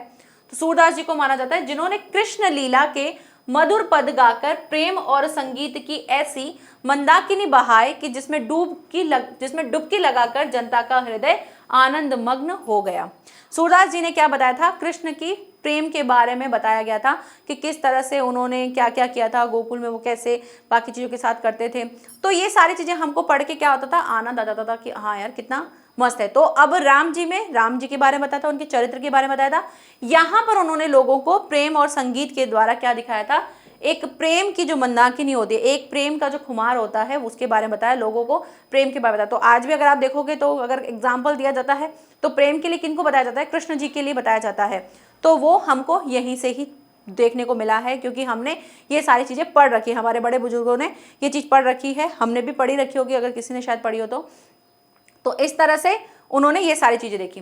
तो सूरदास जी को माना जाता है जिन्होंने कृष्ण लीला के मधुर पद गाकर प्रेम और संगीत की ऐसी मंदाकिनी बहाए कि जिसमें डुबकी लगाकर जनता का हृदय आनंद मग्न हो गया। सूरदास जी ने क्या बताया था? कृष्ण की प्रेम के बारे में बताया गया था कि किस तरह से उन्होंने क्या क्या किया था, गोकुल में वो कैसे बाकी चीज़ों के साथ करते थे। तो ये सारी चीज़ें हमको पढ़ के क्या होता था? आनंद आ जाता था कि हाँ यार कितना मस्त है। तो अब राम जी के बारे में बताया था, उनके चरित्र के बारे में बताया था। यहाँ पर उन्होंने लोगों को प्रेम और संगीत के द्वारा क्या दिखाया था? एक प्रेम की जो मंदाकिनी होती है, एक प्रेम का जो खुमार होता है उसके बारे में बताया, लोगों को प्रेम के बारे में बताया। तो आज भी अगर आप देखोगे तो अगर एग्जाम्पल दिया जाता है तो प्रेम के लिए किनको बताया जाता है? कृष्ण जी के लिए बताया जाता है। तो वो हमको यहीं से ही देखने को मिला है, क्योंकि हमने ये सारी चीज़ें पढ़ रखी है, हमारे बड़े बुजुर्गों ने ये चीज़ पढ़ रखी है, हमने भी पढ़ी रखी होगी अगर किसी ने शायद पढ़ी हो तो इस तरह से उन्होंने ये सारी चीज़ें देखी।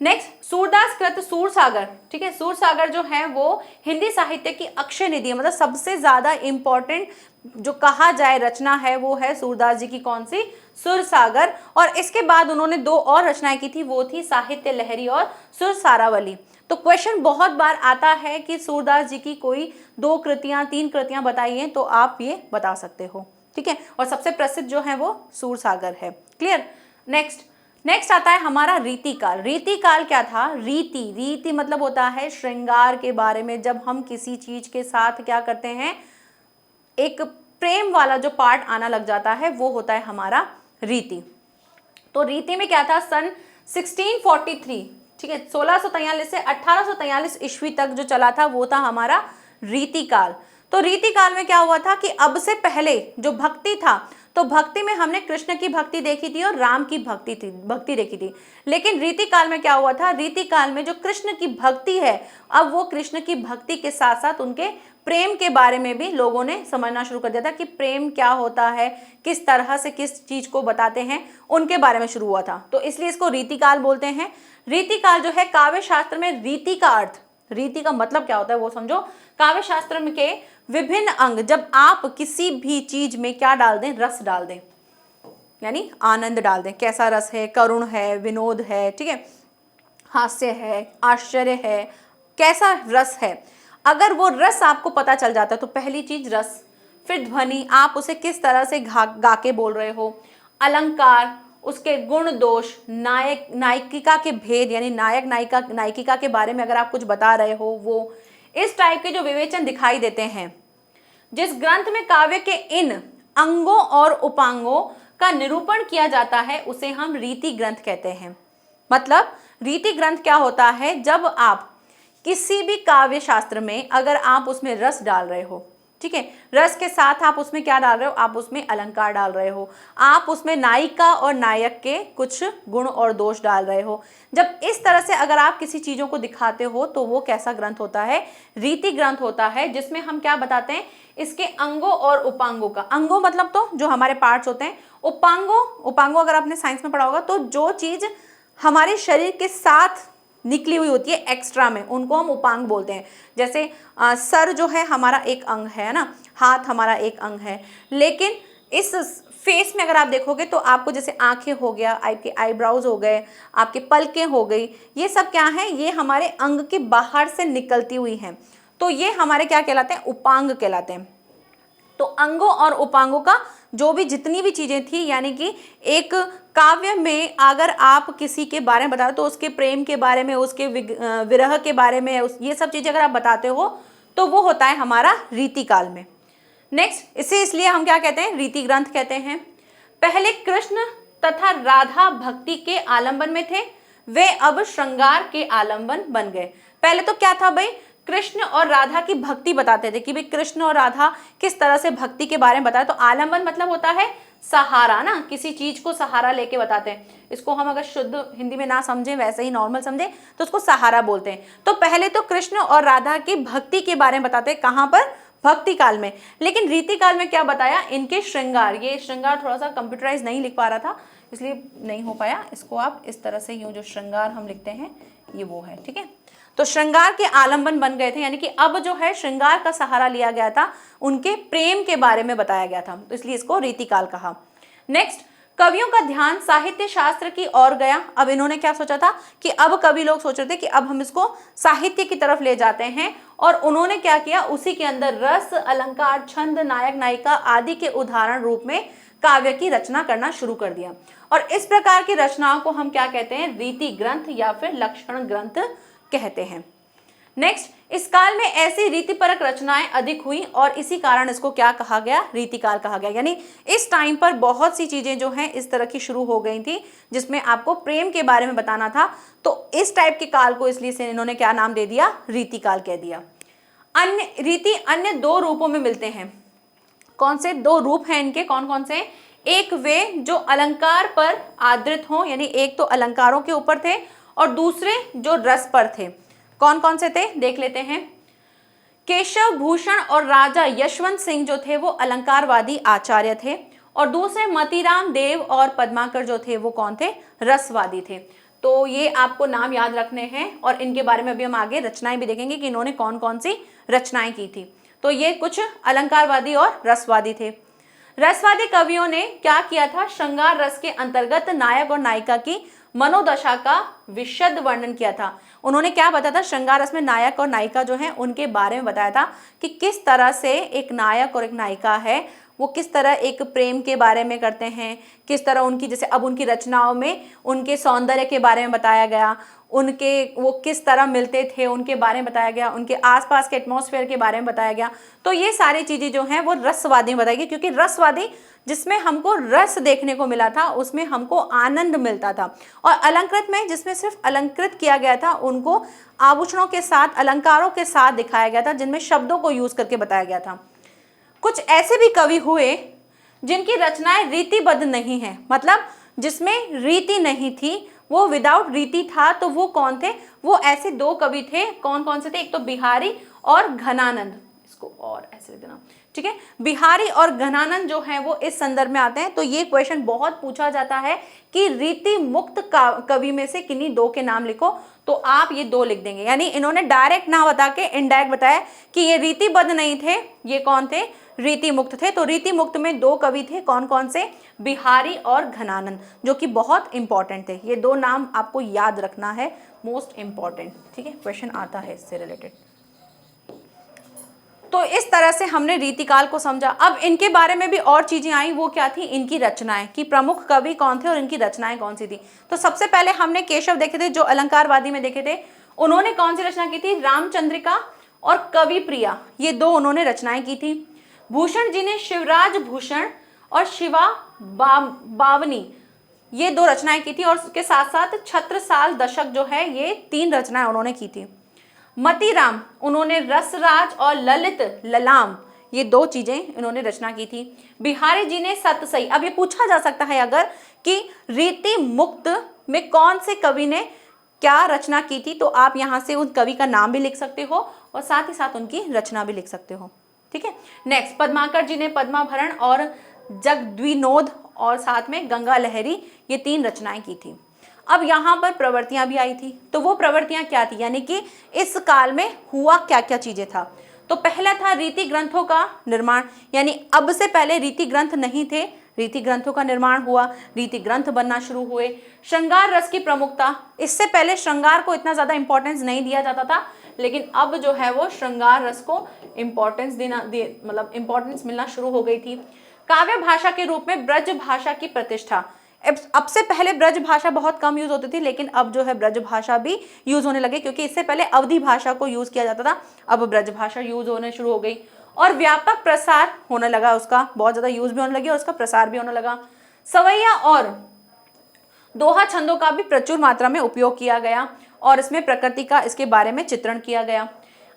नेक्स्ट, सूरदास कृत सूरसागर। ठीक है, सूरसागर जो है वो हिंदी साहित्य की अक्षय निधि है, मतलब सबसे ज्यादा इंपॉर्टेंट जो कहा जाए रचना है वो है सूरदास जी की। कौन सी? सूरसागर। और इसके बाद उन्होंने दो और रचनाएं की थी, वो थी साहित्य लहरी और सुरसारावली। तो क्वेश्चन बहुत बार आता है कि सूरदास जी की कोई 2 कृतियां 3 कृतियां बताइए, तो आप ये बता सकते हो। ठीक है, और सबसे प्रसिद्ध जो है वो सूरसागर है। क्लियर? नेक्स्ट, नेक्स्ट आता है हमारा रीतिकाल। रीतिकाल क्या था? रीति मतलब होता है श्रृंगार के बारे में। जब हम किसी चीज के साथ क्या करते हैं, एक प्रेम वाला जो पार्ट आना लग जाता है, वो होता है हमारा रीति। तो रीति में क्या था? सन 1643, ठीक है, 1643 से 1843 ईस्वी तक जो चला था वो था हमारा रीतिकाल। तो रीतिकाल में क्या हुआ था कि अब से पहले जो भक्ति था, तो भक्ति में हमने कृष्ण की भक्ति देखी थी और राम की भक्ति देखी थी। लेकिन रीतिकाल में क्या हुआ था? रीतिकाल में जो कृष्ण की भक्ति है, अब वो कृष्ण की भक्ति के साथ साथ उनके प्रेम के बारे में भी लोगों ने समझना शुरू कर दिया था कि प्रेम क्या होता है, किस तरह से किस चीज को बताते हैं, उनके बारे में शुरू हुआ था। तो इसलिए इसको रीतिकाल बोलते हैं। रीतिकाल जो है काव्य शास्त्र में रीति का अर्थ, रीति का मतलब क्या होता है वो समझो। काव्य शास्त्र में के विभिन्न अंग, जब आप किसी भी चीज में क्या डाल दें, रस डाल दें, यानी आनंद डाल दें। कैसा रस है? करुण है, विनोद है, ठीक है, हास्य है, आश्चर्य है, कैसा रस है। अगर वो रस आपको पता चल जाता है तो पहली चीज रस, फिर ध्वनि, आप उसे किस तरह से गा के बोल रहे हो, अलंकार, उसके गुण दोष, नायक नायिका के भेद, यानी नायक नायिका के बारे में अगर आप कुछ बता रहे हो, वो इस टाइप के जो विवेचन दिखाई देते हैं। जिस ग्रंथ में काव्य के इन अंगों और उपांगों का निरूपण किया जाता है उसे हम रीति ग्रंथ कहते हैं। मतलब रीति ग्रंथ क्या होता है? जब आप किसी भी काव्य शास्त्र में अगर आप उसमें रस डाल रहे हो, ठीक है, रस के साथ आप उसमें क्या डाल रहे हो? आप उसमें अलंकार डाल रहे हो, आप उसमें नायिका और नायक के कुछ गुण और दोष डाल रहे हो। जब इस तरह से अगर आप किसी चीजों को दिखाते हो तो वो कैसा ग्रंथ होता है? रीति ग्रंथ होता है, जिसमें हम क्या बताते हैं, इसके अंगों और उपांगों का। अंगों मतलब तो जो हमारे पार्ट्स होते हैं, उपांगों अगर आपने साइंस में पढ़ा होगा तो जो चीज हमारे शरीर के साथ निकली हुई होती है एक्स्ट्रा में, उनको हम उपांग बोलते हैं। जैसे सर जो है हमारा एक अंग है ना, हाथ हमारा एक अंग है। लेकिन इस फेस में अगर आप देखोगे तो आपको जैसे आंखें हो गया, आपके आईब्राउज हो गए, आपके पलकें हो गई, ये सब क्या है? ये हमारे अंग के बाहर से निकलती हुई हैं। तो ये हमारे क्या कहलाते हैं? उपांग कहलाते हैं। तो अंगों और उपांगों का जो भी जितनी भी चीजें थी, यानी कि एक काव्य में अगर आप किसी के बारे में बता तो उसके प्रेम के बारे में, उसके विरह के बारे में, ये सब चीजें अगर आप बताते हो तो वो होता है हमारा रीतिकाल में। नेक्स्ट, इसे इसलिए हम क्या कहते हैं? रीति ग्रंथ कहते हैं। पहले कृष्ण तथा राधा भक्ति के आलंबन में थे, वे अब श्रृंगार के आलंबन बन गए। पहले तो क्या था भाई? कृष्ण और राधा की भक्ति बताते थे कि भाई कृष्ण और राधा किस तरह से भक्ति के बारे में बताए। तो आलंबन मतलब होता है सहारा ना, किसी चीज को सहारा लेके बताते हैं। इसको हम अगर शुद्ध हिंदी में ना समझें, वैसे ही नॉर्मल समझें तो उसको सहारा बोलते हैं। तो पहले तो कृष्ण और राधा की भक्ति के बारे में बताते हैं, कहाँ पर? भक्ति काल में। लेकिन रीति काल में क्या बताया? इनके श्रृंगार। ये श्रृंगार थोड़ा सा कंप्यूटराइज नहीं लिख पा रहा था इसलिए नहीं हो पाया। इसको आप इस तरह से, यूं जो श्रृंगार हम लिखते हैं ये वो है, ठीक है। तो श्रृंगार के आलंबन बन गए थे, यानी कि अब जो है श्रृंगार का सहारा लिया गया था, उनके प्रेम के बारे में बताया गया था, तो इसलिए इसको रीतिकाल कहा। नेक्स्ट, कवियों का ध्यान साहित्य शास्त्र की ओर गया। अब इन्होंने क्या सोचा था कि अब कवि लोग सोच रहे थे कि अब हम इसको साहित्य की तरफ ले जाते हैं, और उन्होंने क्या किया? उसी के अंदर रस, अलंकार, छंद, नायक नायिका आदि के उदाहरण रूप में काव्य की रचना करना शुरू कर दिया। और इस प्रकार की रचनाओं को हम क्या कहते हैं? रीति ग्रंथ या फिर लक्षण ग्रंथ कहते हैं। नेक्स्ट, इस काल में ऐसी रीतिपरक रचनाएं अधिक हुई और इसी कारण इसको क्या कहा गया? रीतिकाल कहा गया। यानी इस टाइम पर बहुत सी चीजें जो हैं इस तरह की शुरू हो गई थी जिसमें आपको प्रेम के बारे में बताना था, तो इस टाइप के काल को इसलिए से इन्होंने क्या नाम दे दिया? रीतिकाल कह दिया। अन्य रीति अन्य दो रूपों में मिलते हैं। कौन से दो रूप हैं इनके? कौन कौन से? एक वे जो अलंकार पर आधारित हों, यानी एक तो अलंकारों के ऊपर थे, और दूसरे जो रस पर थे। कौन कौन से थे? देख लेते हैं। केशव भूषण और राजा यशवंत सिंह जो थे वो अलंकारवादी आचार्य थे, और दूसरे मतीराम देव और पद्माकर जो थे वो कौन थे? रसवादी थे। तो ये आपको नाम याद रखने हैं, और इनके बारे में अभी हम आगे रचनाएं भी देखेंगे कि इन्होंने कौन कौन सी रचनाएं की थी। तो ये कुछ अलंकारवादी और रसवादी थे। रसवादी कवियों ने क्या किया था? श्रृंगार रस के अंतर्गत नायक और नायिका की मनोदशा का विशद वर्णन किया था। उन्होंने क्या बताया था? श्रृंगार रस में नायक और नायिका जो है उनके बारे में बताया था कि किस तरह से एक नायक और एक नायिका है वो किस तरह एक प्रेम के बारे में करते हैं, किस तरह उनकी, जैसे अब उनकी रचनाओं में उनके सौंदर्य के बारे में बताया गया, उनके वो किस तरह मिलते थे उनके बारे में बताया गया, उनके आसपास के एटमॉस्फेयर के बारे में बताया गया। तो ये सारी चीज़ें जो हैं वो रसवादी में बताएगी, क्योंकि रसवादी जिसमें हमको रस देखने को मिला था उसमें हमको आनंद मिलता था, और अलंकृत में जिसमें सिर्फ अलंकृत किया गया था उनको आभूषणों के साथ, अलंकारों के साथ दिखाया गया था, जिनमें शब्दों को यूज करके बताया गया था। कुछ ऐसे भी कवि हुए जिनकी रचनाएं रीतिबद्ध नहीं है, मतलब जिसमें रीति नहीं थी, वो विदाउट रीति था। तो वो कौन थे? वो ऐसे दो कवि थे। कौन कौन से थे? एक तो बिहारी और घनानंद, इसको और ऐसे लिख देना, ठीक है। बिहारी और घनानंद जो हैं वो इस संदर्भ में आते हैं। तो ये क्वेश्चन बहुत पूछा जाता है कि रीति मुक्त कवि में से किन्हीं दो के नाम लिखो, तो आप ये दो लिख देंगे। यानी इन्होंने डायरेक्ट ना बता के इनडायरेक्ट बताया कि ये रीतिबद्ध नहीं थे, ये कौन थे? रीति मुक्त थे। तो रीति मुक्त में दो कवि थे, कौन कौन से? बिहारी और घनानंद, जो कि बहुत इंपॉर्टेंट थे। ये दो नाम आपको याद रखना है, मोस्ट इंपॉर्टेंट, ठीक है, क्वेश्चन आता है इससे रिलेटेड। तो इस तरह से हमने रीतिकाल को समझा। अब इनके बारे में भी और चीजें आई, वो क्या थी? इनकी रचनाएं, कि प्रमुख कवि कौन थे और इनकी रचनाएं कौन सी थी। तो सबसे पहले हमने केशव देखे थे, जो अलंकारवादी में देखे थे। उन्होंने कौन सी रचना की थी? रामचंद्रिका और कवि प्रिया, ये दो उन्होंने रचनाएं की थी। भूषण जी ने शिवराज भूषण और शिवा बावनी, ये दो रचनाएं की थी, और उसके साथ साथ छत्रसाल दशक जो है, ये तीन रचनाएं उन्होंने की थी। मतीराम, उन्होंने रसराज और ललित ललाम, ये दो चीजें इन्होंने रचना की थी। बिहारी जी ने सतसई। अब ये पूछा जा सकता है अगर कि रीति मुक्त में कौन से कवि ने क्या रचना की थी, तो आप यहाँ से उन कवि का नाम भी लिख सकते हो और साथ ही साथ उनकी रचना भी लिख सकते हो, ठीक है। नेक्स्ट, पद्माकर जी ने पद्माभरण और जगद्विनोद और साथ में गंगा लहरी, ये तीन रचनाएं की थी। अब यहाँ पर प्रवृत्तियां भी आई थी। तो वो प्रवृत्तियां क्या थी, यानी कि इस काल में हुआ क्या क्या चीजें था। तो पहला था रीति ग्रंथों का निर्माण, यानी अब से पहले रीति ग्रंथ नहीं थे, रीति ग्रंथों का निर्माण हुआ, रीति ग्रंथ बनना शुरू हुए। श्रृंगार रस की प्रमुखता, इससे पहले श्रृंगार को इतना ज्यादा इंपॉर्टेंस नहीं दिया जाता था, लेकिन अब जो है वो श्रृंगार रस को इंपॉर्टेंस मतलब इंपॉर्टेंस मिलना शुरू हो गई थी। काव्य भाषा के रूप में ब्रज भाषा की प्रतिष्ठा, अब से पहले ब्रज भाषा बहुत कम यूज होती थी, लेकिन अब जो है ब्रज भाषा भी यूज होने लगे, क्योंकि इससे पहले अवधी भाषा को यूज किया जाता था, अब ब्रज भाषा यूज होने शुरू हो गई। और व्यापक प्रसार होने लगा, उसका बहुत ज्यादा यूज भी होने लगी और उसका प्रसार भी होने लगा। सवैया और दोहा छंदों का भी प्रचुर मात्रा में उपयोग किया गया, और इसमें प्रकृति का, इसके बारे में चित्रण किया गया।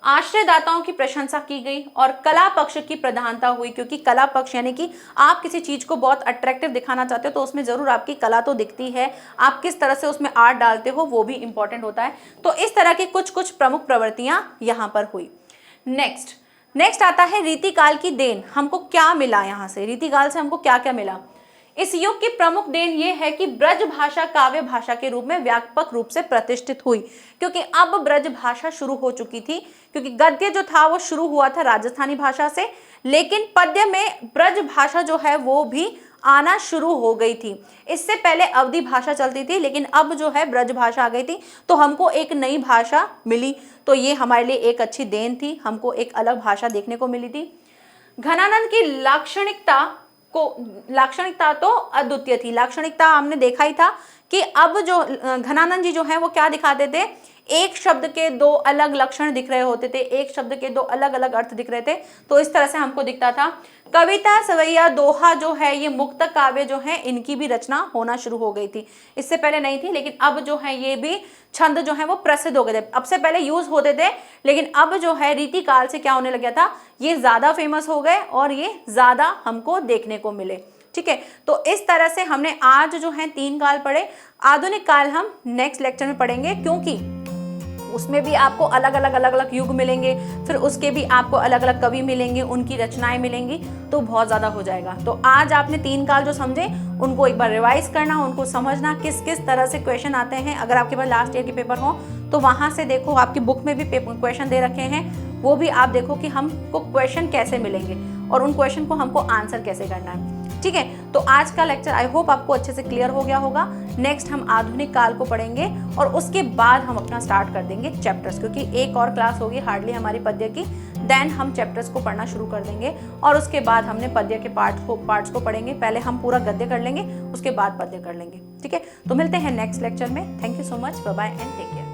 आश्रयदाताओं की प्रशंसा की गई और कला पक्ष की प्रधानता हुई, क्योंकि कला पक्ष यानी कि आप किसी चीज को बहुत अट्रैक्टिव दिखाना चाहते हो तो उसमें जरूर आपकी कला तो दिखती है, आप किस तरह से उसमें आर्ट डालते हो वो भी इंपॉर्टेंट होता है। तो इस तरह की कुछ कुछ प्रमुख प्रवृत्तियां यहाँ पर हुई। नेक्स्ट आता है रीतिकाल की देन, हमको क्या मिला यहाँ से, रीतिकाल से हमको क्या क्या मिला। इस युग की प्रमुख देन ये है कि ब्रज भाषा काव्य भाषा के रूप में व्यापक रूप से प्रतिष्ठित हुई, क्योंकि अब ब्रज भाषा शुरू हो चुकी थी, क्योंकि गद्य जो था वो शुरू हुआ था राजस्थानी भाषा से, लेकिन पद्य में ब्रज भाषा जो है वो भी आना शुरू हो गई थी। इससे पहले अवधी भाषा चलती थी, लेकिन अब जो है ब्रज भाषा आ गई थी, तो हमको एक नई भाषा मिली। तो ये हमारे लिए एक अच्छी देन थी, हमको एक अलग भाषा देखने को मिली थी। घनानंद की लाक्षणिकता तो अद्वितीय थी। लाक्षणिकता हमने देखा ही था कि अब जो घनानंद जी जो है वो क्या दिखाते थे, एक शब्द के दो अलग लक्षण दिख रहे होते थे, एक शब्द के दो अलग अलग अर्थ दिख रहे थे, तो इस तरह से हमको दिखता था। कविता, सवैया, दोहा जो है, ये मुक्त काव्य जो है, इनकी भी रचना होना शुरू हो गई थी। इससे पहले नहीं थी, लेकिन अब जो है ये भी छंद जो है वो प्रसिद्ध हो गए थे। अब से पहले यूज होते थे, लेकिन अब जो है रीति काल से क्या होने लग गया था, ये ज्यादा फेमस हो गए और ये ज्यादा हमको देखने को मिले, ठीक है। तो इस तरह से हमने आज जो है 3 काल पढ़े। आधुनिक काल हम नेक्स्ट लेक्चर में पढ़ेंगे, क्योंकि उसमें भी आपको अलग अलग युग मिलेंगे, फिर उसके भी आपको अलग अलग कवि मिलेंगे, उनकी रचनाएं मिलेंगी, तो बहुत ज़्यादा हो जाएगा। तो आज आपने 3 काल जो समझे उनको एक बार रिवाइज करना, उनको समझना किस किस तरह से क्वेश्चन आते हैं। अगर आपके पास लास्ट ईयर के पेपर हो तो वहाँ से देखो, आपकी बुक में भी क्वेश्चन दे रखे हैं, वो भी आप देखो कि हमको क्वेश्चन कैसे मिलेंगे और उन क्वेश्चन को हमको आंसर कैसे करना है, ठीक है। तो आज का लेक्चर आई होप आपको अच्छे से क्लियर हो गया होगा। नेक्स्ट हम आधुनिक काल को पढ़ेंगे और उसके बाद हम अपना स्टार्ट कर देंगे चैप्टर्स, क्योंकि एक और क्लास होगी हार्डली हमारी पद्य की, देन हम चैप्टर्स को पढ़ना शुरू कर देंगे और उसके बाद हमने पद्य के पार्ट्स को पढ़ेंगे। पहले हम पूरा गद्य कर लेंगे, उसके बाद पद्य कर लेंगे। ठीक है, तो मिलते हैं नेक्स्ट लेक्चर में। Thank you so much, bye bye and take care.